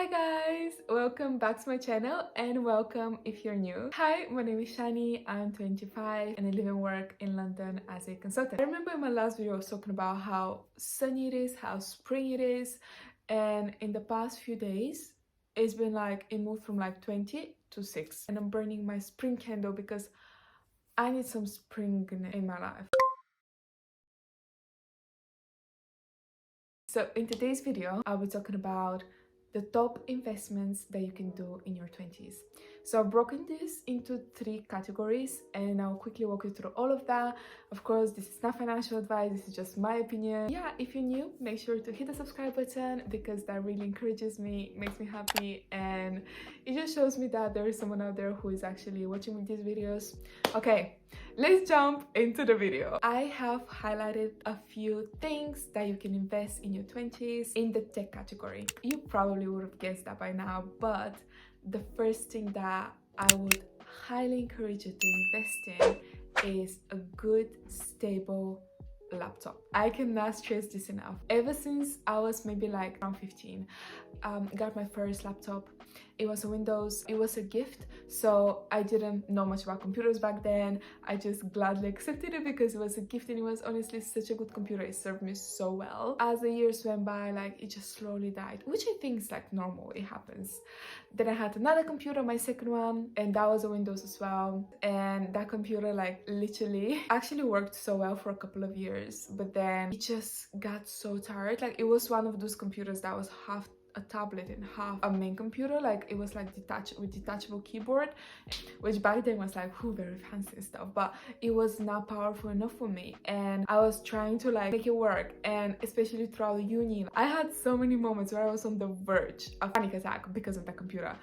Hi guys, welcome back to my channel and welcome if you're new. Hi, my name is Shani, I'm 25 and I live and work in London as a consultant. I remember in my last video I was talking about how sunny it is, how spring it is, and in the past few days it's been like it moved from like 20 to 6 and I'm burning my spring candle because I need some spring in my life. So in today's video, I'll be talking about the top investments that you can do in your 20s. So I've broken this into 3 categories and I'll quickly walk you through all of that. Of course, this is not financial advice, this is just my opinion. Yeah, if you're new, make sure to hit the subscribe button because that really encourages me, makes me happy, and it just shows me that there is someone out there who is actually watching these videos. Okay, let's jump into the video. I have highlighted a few things that you can invest in your 20s in the tech category. You probably would have guessed that by now, but the first thing that I would highly encourage you to invest in is a good, stable laptop. I cannot stress this enough. Ever since I was maybe like around 15, I got my first laptop. It was a Windows, it was a gift, so I didn't know much about computers back then. I just gladly accepted it because it was a gift and it was honestly such a good computer. It served me so well. As the years went by, like it just slowly died, which I think is like normal, it happens. Then I had another computer, my second one, and that was a Windows as well. And that computer like literally actually worked so well for a couple of years, but then it just got so tired. Like it was one of those computers that was half a tablet and half a main computer. Like it was like detachable keyboard, which back then was like very fancy and stuff, but it was not powerful enough for me and I was trying to like make it work. And especially throughout uni, I had so many moments where I was on the verge of panic attack because of that computer.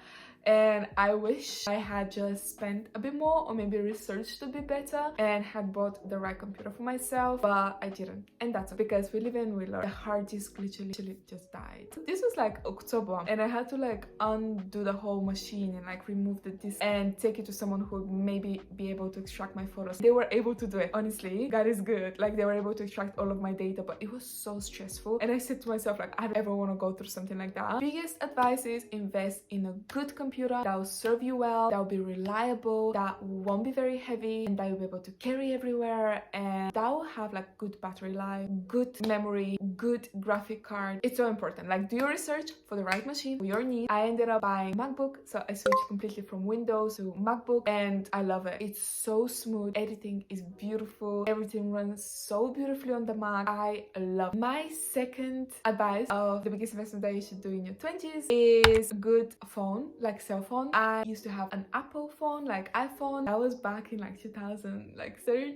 And I wish I had just spent a bit more or maybe researched a bit better and had bought the right computer for myself, but I didn't. And that's because we live and we learn. The hard disk literally just died. This was like October and I had to like undo the whole machine and like remove the disk and take it to someone who would maybe be able to extract my photos. They were able to do it. Honestly, God is good. Like they were able to extract all of my data, but it was so stressful. And I said to myself, like, I don't ever want to go through something like that. Biggest advice is invest in a good computer that will serve you well, that will be reliable, that won't be very heavy, and that you'll be able to carry everywhere, and that will have like good battery life, good memory, good graphic card. It's so important. Like do your research for the right machine for your needs. I ended up buying MacBook, so I switched completely from Windows to MacBook and I love it. It's so smooth, editing is beautiful, everything runs so beautifully on the Mac. I love it. My second advice of the biggest investment that you should do in your 20s is a good phone, like cell phone. I used to have an Apple phone, like iPhone. That was back in like 2000, like 15,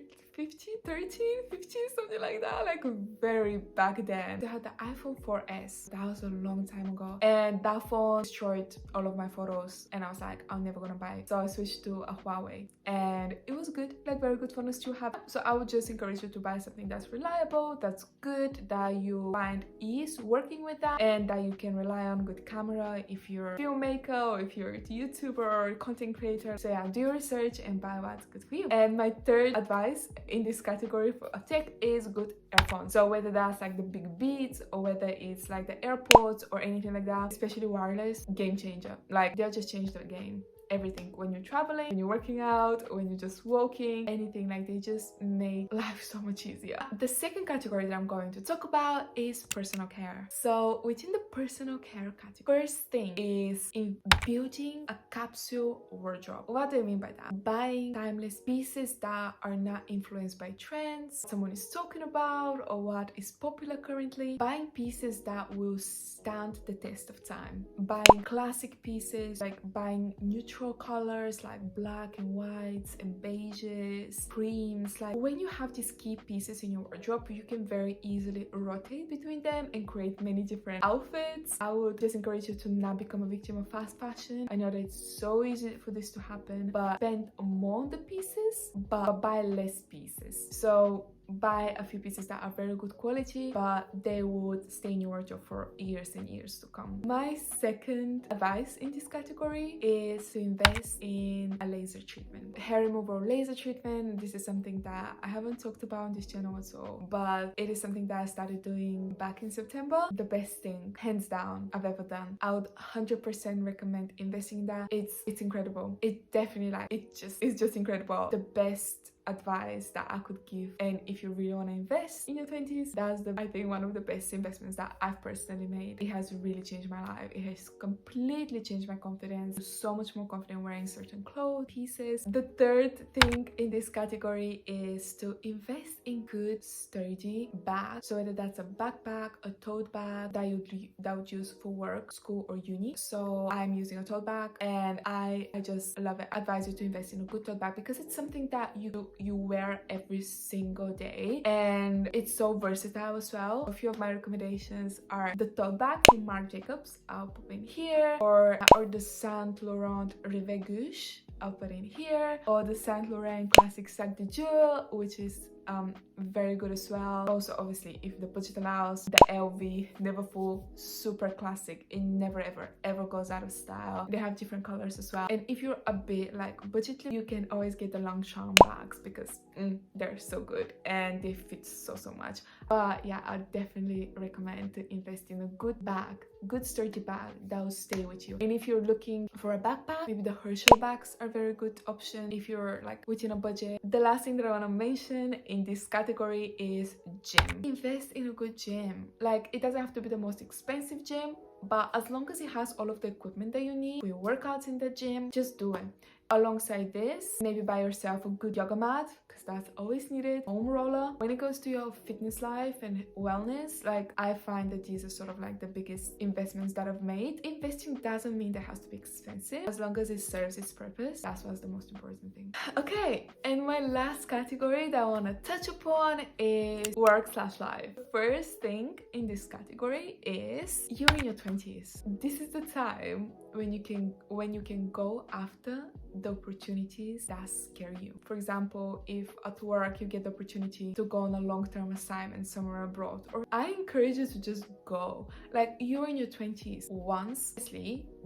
something like that, like very back then. I had the iPhone 4S. That was a long time ago, and that phone destroyed all of my photos and I was like, I'm never gonna buy it. So I switched to a Huawei and it was good, like very good phone to have. So I would just encourage you to buy something that's reliable, that's good, that you find ease working with that, and that you can rely on. Good camera if you're a filmmaker or if you're a YouTuber or content creator. So yeah, do your research and buy what's good for you. And my third advice in this category for a tech is good earphones. So whether that's like the big Beats or whether it's like the AirPods or anything like that, especially wireless, game changer. Like they'll just change the game. Everything, when you're traveling, when you're working out, when you're just walking, anything, like they just make life so much easier. The second category that I'm going to talk about is personal care. So within the personal care category, first thing is in building a capsule wardrobe. What do I mean by that? Buying timeless pieces that are not influenced by trends someone is talking about or what is popular currently. Buying pieces that will stand the test of time. Buying classic pieces, like buying neutral colors like black and whites and beiges, creams. Like when you have these key pieces in your wardrobe, you can very easily rotate between them and create many different outfits. I would just encourage you to not become a victim of fast fashion. I know that it's so easy for this to happen, but spend more on the pieces but buy less pieces. So buy a few pieces that are very good quality, but they would stay in your wardrobe for years and years to come. My second advice in this category is to invest in a laser treatment, hair removal laser treatment. This is something that I haven't talked about on this channel at all, but it is something that I started doing back in September. The best thing, hands down, I've ever done. I would 100% recommend investing in that. It's incredible. It definitely, like, it's just incredible. The best advice that I could give. And if you really want to invest in your 20s, that's I think one of the best investments that I've personally made. It has really changed my life. It has completely changed my confidence. I'm so much more confident wearing certain clothes, pieces. The third thing in this category is to invest in good sturdy bags. So whether that's a backpack, a tote bag that would use for work, school, or uni. So I'm using a tote bag, and I just love it. I advise you to invest in a good tote bag because it's something that you wear every single day, and it's so versatile as well. A few of my recommendations are the tote bag from Marc Jacobs, I'll put in here, or the Saint Laurent Rive Gauche, I'll put in here, or the Saint Laurent Classic Sac de Jour, which is very good as well. Also, obviously, if the budget allows, the LV Never Full, super classic. It never ever goes out of style. They have different colors as well. And if you're a bit like budgetly, you can always get the Longchamp bags because they're so good and they fit so much. But yeah, I definitely recommend to invest in a good bag, good sturdy bag that will stay with you. And if you're looking for a backpack, maybe the Herschel bags are a very good option if you're like within a budget. The last thing that I want to mention in this category is gym. Invest in a good gym. Like, it doesn't have to be the most expensive gym, but as long as it has all of the equipment that you need for your workouts in the gym, just do it. Alongside this, maybe buy yourself a good yoga mat because that's always needed. Foam roller. When it goes to your fitness life and wellness, like, I find that these are sort of like the biggest investments that I've made. Investing doesn't mean that it has to be expensive. As long as it serves its purpose, that's what's the most important thing. Okay, and my last category that I want to touch upon is work/life. First thing in this category is you're in your 20s. This is the time when you can go after the opportunities that scare you. For example, if at work you get the opportunity to go on a long-term assignment somewhere abroad, or I encourage you to just go. Like, you're in your 20s. Once,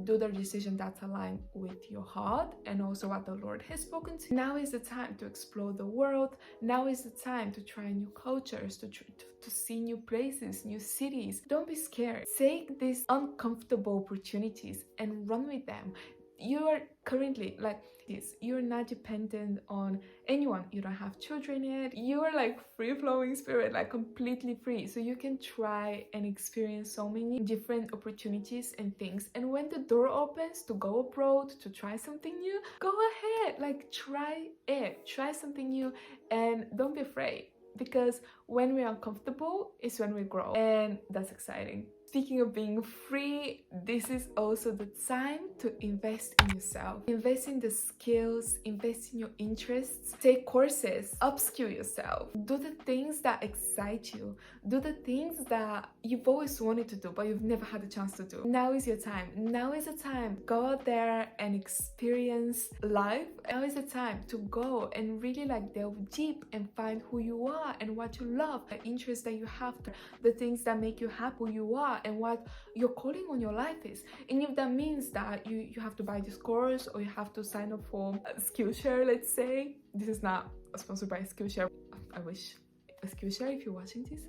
do the decision that's aligned with your heart and also what the Lord has spoken to you. Now is the time to explore the world. Now is the time to try new cultures, to see new places, new cities. Don't be scared. Take these uncomfortable opportunities and run with them. You are currently like this. You're not dependent on anyone. You don't have children yet. You are like free-flowing spirit, like completely free. So you can try and experience so many different opportunities and things. And when the door opens to go abroad, to try something new, go ahead. Like, try it. Try something new and don't be afraid. Because when we're uncomfortable is when we grow, and that's exciting. Speaking of being free, this is also the time to invest in yourself. Invest in the skills, invest in your interests, take courses, upskill yourself. Do the things that excite you. Do the things that you've always wanted to do, but you've never had the chance to do. Now is your time. Now is the time. Go out there and experience life. Now is the time to go and really like delve deep and find who you are and what you love, the interests that you have, the things that make you happy, who you are, and what your calling on your life is. And if that means that you have to buy this course or you have to sign up for Skillshare, let's say. This is not sponsored by Skillshare. I wish. Skillshare, if you're watching this,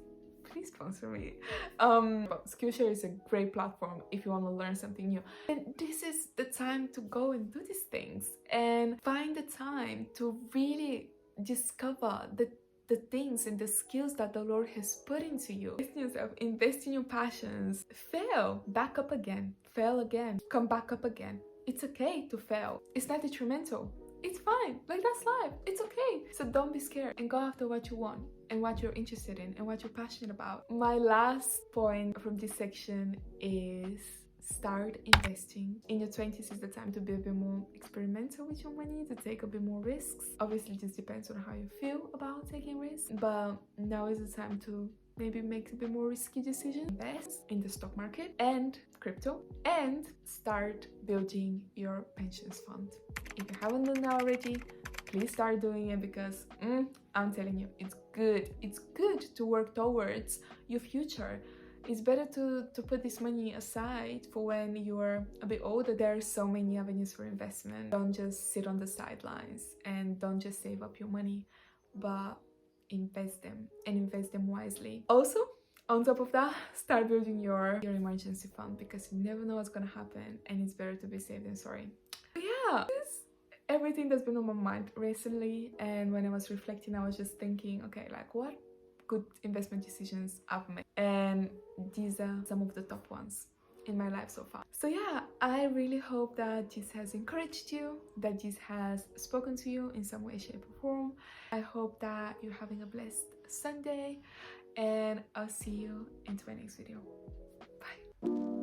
please sponsor me. But Skillshare is a great platform if you want to learn something new. And this is the time to go and do these things and find the time to really discover the things and the skills that the Lord has put into you. Invest in yourself, invest in your passions. Fail, back up again, fail again, come back up again. It's okay to fail. It's not detrimental. It's fine. Like, that's life. It's okay. So don't be scared and go after what you want and what you're interested in and what you're passionate about. My last point from this section is start investing. In your 20s is the time to be a bit more experimental with your money, to take a bit more risks. Obviously, this depends on how you feel about taking risks, but now is the time to maybe make a bit more risky decisions. Invest in the stock market and crypto, and start building your pensions fund. If you haven't done that already, please start doing it, because I'm telling you, it's good to work towards your future. It's better to put this money aside for when you're a bit older. There are so many avenues for investment. Don't just sit on the sidelines, and don't just save up your money, but invest them, and invest them wisely. Also, on top of that, start building your emergency fund, because you never know what's gonna happen, and it's better to be safe than sorry. But yeah, this is everything that's been on my mind recently, and when I was reflecting, I was just thinking, okay, like, what good investment decisions I've made, and these are some of the top ones in my life so far. So yeah, I really hope that this has encouraged you, that this has spoken to you in some way, shape or form. I hope that you're having a blessed Sunday, and I'll see you into my next video. Bye.